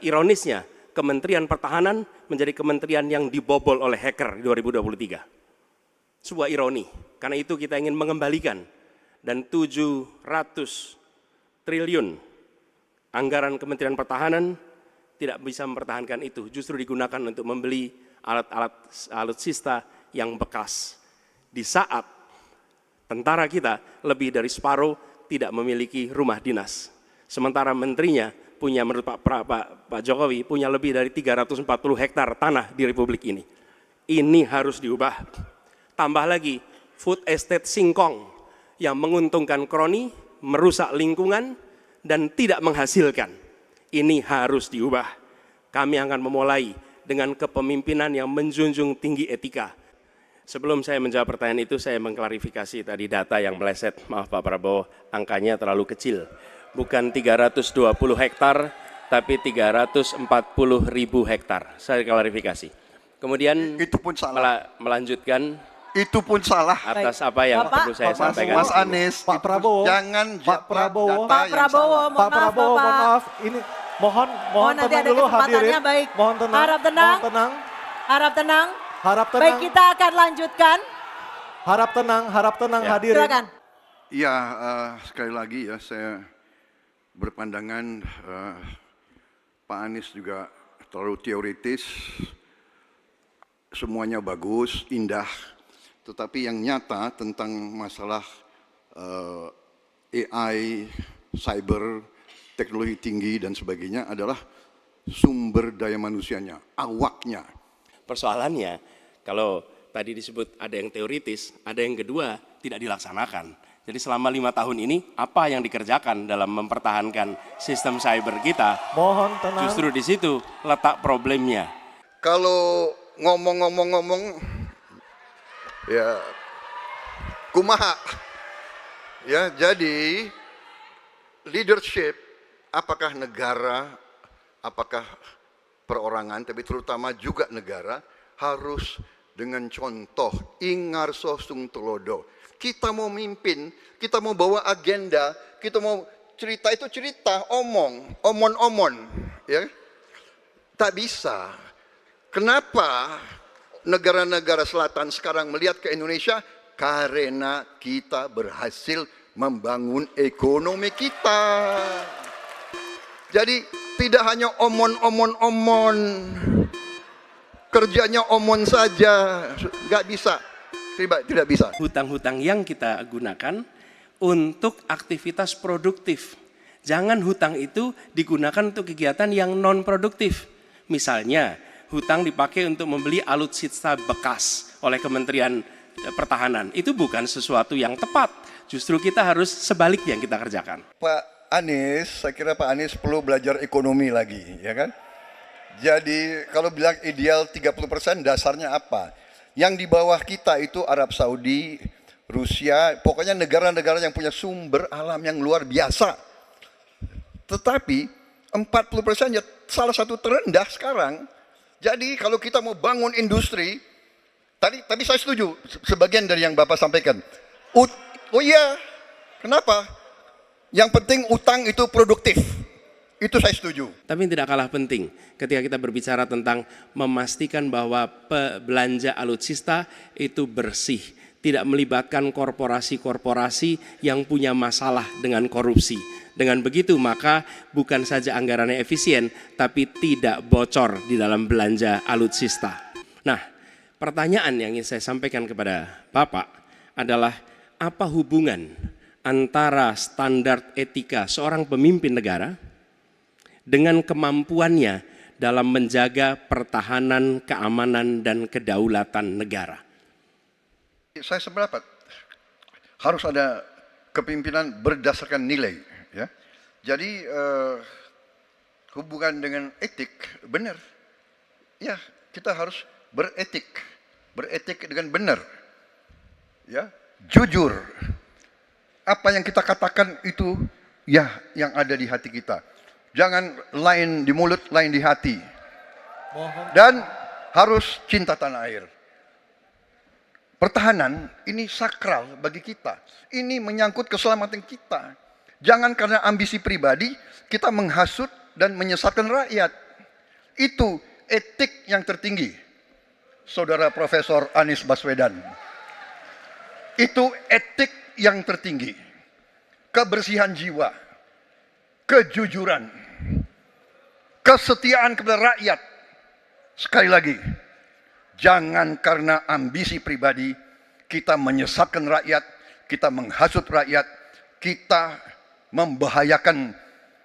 Ironisnya, Kementerian Pertahanan menjadi kementerian yang dibobol oleh hacker di 2023. Sebuah ironi, karena itu kita ingin mengembalikan dan 700 triliun anggaran Kementerian Pertahanan tidak bisa mempertahankan itu, justru digunakan untuk membeli alat-alat alutsista yang bekas. Di saat tentara kita lebih dari separuh tidak memiliki rumah dinas. Sementara menterinya punya, menurut Pak Jokowi, punya lebih dari 340 hektar tanah di Republik ini. Ini harus diubah. Tambah lagi, food estate singkong yang menguntungkan kroni, merusak lingkungan, dan tidak menghasilkan. Ini harus diubah. Kami akan memulai dengan kepemimpinan yang menjunjung tinggi etika. Sebelum saya menjawab pertanyaan itu, saya mengklarifikasi tadi data yang meleset. Maaf Pak Prabowo, angkanya terlalu kecil. Bukan 320 hektar, tapi 340.000 hektar. Saya klarifikasi. Kemudian itu pun salah. Melanjutkan. Itu pun salah. Atas apa yang perlu saya sampaikan. Mas Anies, Pak Prabowo, jangan Pak Prabowo, Pak Prabowo, mohon maaf. Ini mohon nanti tenang ada dulu kesempatannya, hadirin. baik. Mohon tenang. Harap tenang. Mohon tenang. Harap tenang. Harap tenang. Baik, kita akan lanjutkan. Harap tenang Ya. hadirin. Silakan. ya sekali lagi ya saya berpandangan Pak Anies juga terlalu teoritis. Semuanya bagus, indah. Tetapi yang nyata tentang masalah AI, cyber, teknologi tinggi dan sebagainya adalah sumber daya manusianya, awaknya. Persoalannya, kalau tadi disebut ada yang teoritis, ada yang kedua tidak dilaksanakan. Jadi selama 5 tahun ini, apa yang dikerjakan dalam mempertahankan sistem cyber kita? Mohon tenang. Justru di situ letak problemnya. Kalau ngomong-ngomong, ya kumaha. Ya, jadi leadership, apakah negara, apakah perorangan, tapi terutama juga negara, harus dengan contoh, ingarso sung telodo. Kita mau mimpin, kita mau bawa agenda, kita mau cerita itu cerita, omon, ya. Tak bisa. Kenapa negara-negara selatan sekarang melihat ke Indonesia? Karena kita berhasil membangun ekonomi kita. Jadi tidak hanya omon, kerjanya omon saja, nggak bisa, tidak bisa. Hutang-hutang yang kita gunakan untuk aktivitas produktif. Jangan hutang itu digunakan untuk kegiatan yang non produktif. Misalnya, hutang dipakai untuk membeli alutsista bekas oleh Kementerian Pertahanan. Itu bukan sesuatu yang tepat. Justru kita harus sebaliknya yang kita kerjakan. Pak Anies, saya kira Pak Anies perlu belajar ekonomi lagi, ya kan? Jadi kalau bilang ideal 30%, dasarnya apa? Yang di bawah kita itu Arab Saudi, Rusia, pokoknya negara-negara yang punya sumber alam yang luar biasa. Tetapi 40% ya salah satu terendah sekarang. Jadi kalau kita mau bangun industri, tadi saya setuju sebagian dari yang Bapak sampaikan. Oh iya, kenapa? Yang penting utang itu produktif. Itu saya setuju. Tapi tidak kalah penting ketika kita berbicara tentang memastikan bahwa belanja alutsista itu bersih, tidak melibatkan korporasi-korporasi yang punya masalah dengan korupsi. Dengan begitu maka bukan saja anggarannya efisien, tapi tidak bocor di dalam belanja alutsista. Nah, pertanyaan yang ingin saya sampaikan kepada Bapak adalah apa hubungan antara standar etika seorang pemimpin negara dengan kemampuannya dalam menjaga pertahanan, keamanan, dan kedaulatan negara? Saya sependapat, harus ada kepemimpinan berdasarkan nilai. Ya. Jadi hubungan dengan etik, benar. Ya, kita harus beretik dengan benar. Ya, jujur. Apa yang kita katakan itu ya yang ada di hati kita. Jangan lain di mulut, lain di hati. Dan harus cinta tanah air. Pertahanan ini sakral bagi kita. Ini menyangkut keselamatan kita. Jangan karena ambisi pribadi kita menghasut dan menyesatkan rakyat. Itu etik yang tertinggi, Saudara Profesor Anies Baswedan. Itu etik yang tertinggi. Kebersihan jiwa, kejujuran, kesetiaan kepada rakyat. Sekali lagi, jangan karena ambisi pribadi kita menyesatkan rakyat, kita menghasut rakyat, kita membahayakan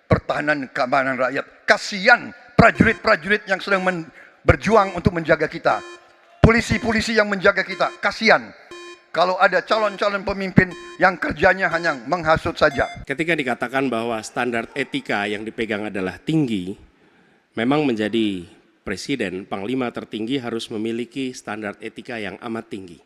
pertahanan keamanan rakyat. Kasihan prajurit-prajurit yang sedang berjuang untuk menjaga kita. Polisi-polisi yang menjaga kita, kasihan. Kalau ada calon-calon pemimpin yang kerjanya hanya menghasut saja. Ketika dikatakan bahwa standar etika yang dipegang adalah tinggi, memang menjadi presiden, panglima tertinggi harus memiliki standar etika yang amat tinggi.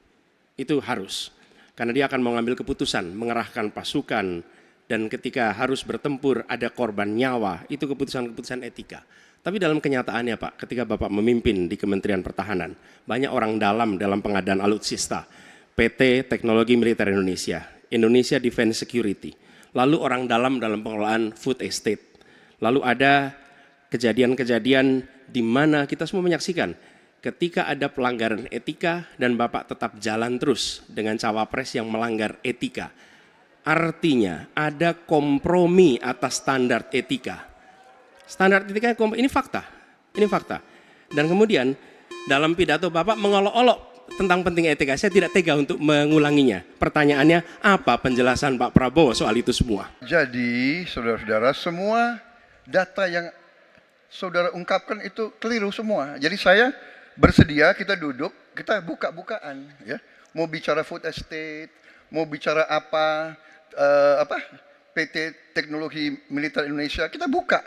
Itu harus. Karena dia akan mengambil keputusan, mengerahkan pasukan, dan ketika harus bertempur ada korban nyawa, itu keputusan-keputusan etika. Tapi dalam kenyataannya Pak, ketika Bapak memimpin di Kementerian Pertahanan, banyak orang dalam pengadaan alutsista, PT Teknologi Militer Indonesia, Indonesia Defense Security, lalu orang dalam pengelolaan food estate, lalu ada kejadian-kejadian di mana kita semua menyaksikan ketika ada pelanggaran etika dan Bapak tetap jalan terus dengan cawapres yang melanggar etika. Artinya ada kompromi atas standar etika. Standar etika ini fakta. Ini fakta. Dan kemudian dalam pidato Bapak mengolok-olok tentang penting etika. Saya tidak tega untuk mengulanginya. Pertanyaannya, apa penjelasan Pak Prabowo soal itu semua? Jadi, saudara-saudara, semua data yang saudara ungkapkan itu keliru semua. Jadi saya bersedia kita duduk, kita buka-bukaan, ya. Mau bicara food estate, mau bicara apa PT Teknologi Militer Indonesia, kita buka,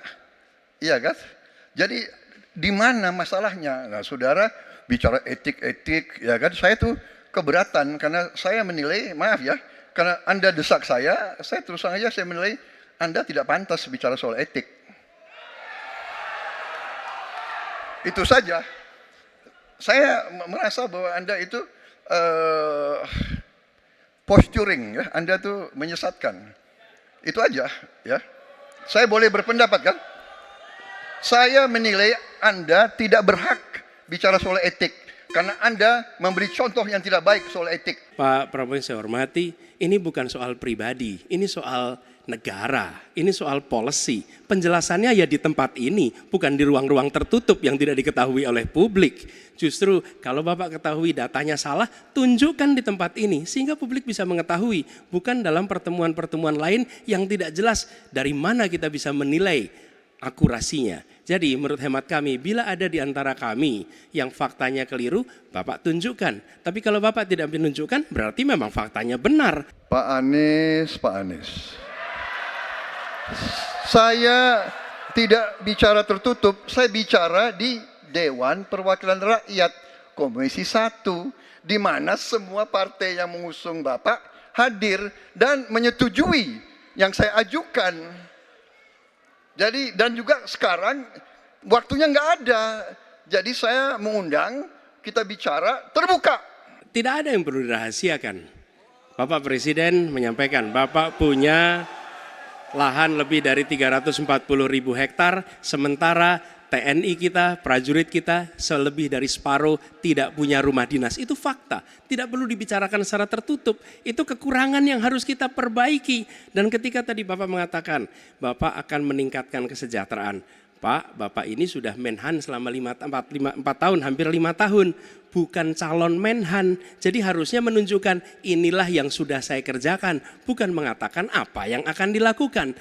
iya kan? Jadi di mana masalahnya? Nah, saudara bicara etik-etik, ya kan? Saya tuh keberatan karena saya menilai, maaf ya, karena Anda desak saya terus terang aja saya menilai Anda tidak pantas bicara soal etik. Itu saja. Saya merasa bahwa Anda itu posturing, ya. Anda tuh menyesatkan. Itu aja, ya. Saya boleh berpendapat kan? Saya menilai Anda tidak berhak bicara soal etik karena Anda memberi contoh yang tidak baik soal etik. Pak Prabowo yang saya hormati, ini bukan soal pribadi, ini soal negara, ini soal policy. Penjelasannya ya di tempat ini, bukan di ruang-ruang tertutup yang tidak diketahui oleh publik. Justru kalau Bapak ketahui datanya salah, tunjukkan di tempat ini sehingga publik bisa mengetahui, bukan dalam pertemuan-pertemuan lain yang tidak jelas dari mana kita bisa menilai akurasinya. Jadi menurut hemat kami, bila ada di antara kami yang faktanya keliru, Bapak tunjukkan. Tapi kalau Bapak tidak menunjukkan, berarti memang faktanya benar. Pak Anies. Saya tidak bicara tertutup, saya bicara di Dewan Perwakilan Rakyat, Komisi 1, di mana semua partai yang mengusung Bapak hadir dan menyetujui yang saya ajukan. Jadi, dan juga sekarang waktunya nggak ada, jadi saya mengundang kita bicara terbuka. Tidak ada yang perlu dirahasiakan. Bapak Presiden menyampaikan, Bapak punya lahan lebih dari 340.000 hektar, sementara TNI kita, prajurit kita, selebih dari separuh tidak punya rumah dinas. Itu fakta, tidak perlu dibicarakan secara tertutup. Itu kekurangan yang harus kita perbaiki. Dan ketika tadi Bapak mengatakan, Bapak akan meningkatkan kesejahteraan. Pak, Bapak ini sudah Menhan selama 4 tahun, hampir 5 tahun. Bukan calon Menhan, jadi harusnya menunjukkan inilah yang sudah saya kerjakan. Bukan mengatakan apa yang akan dilakukan.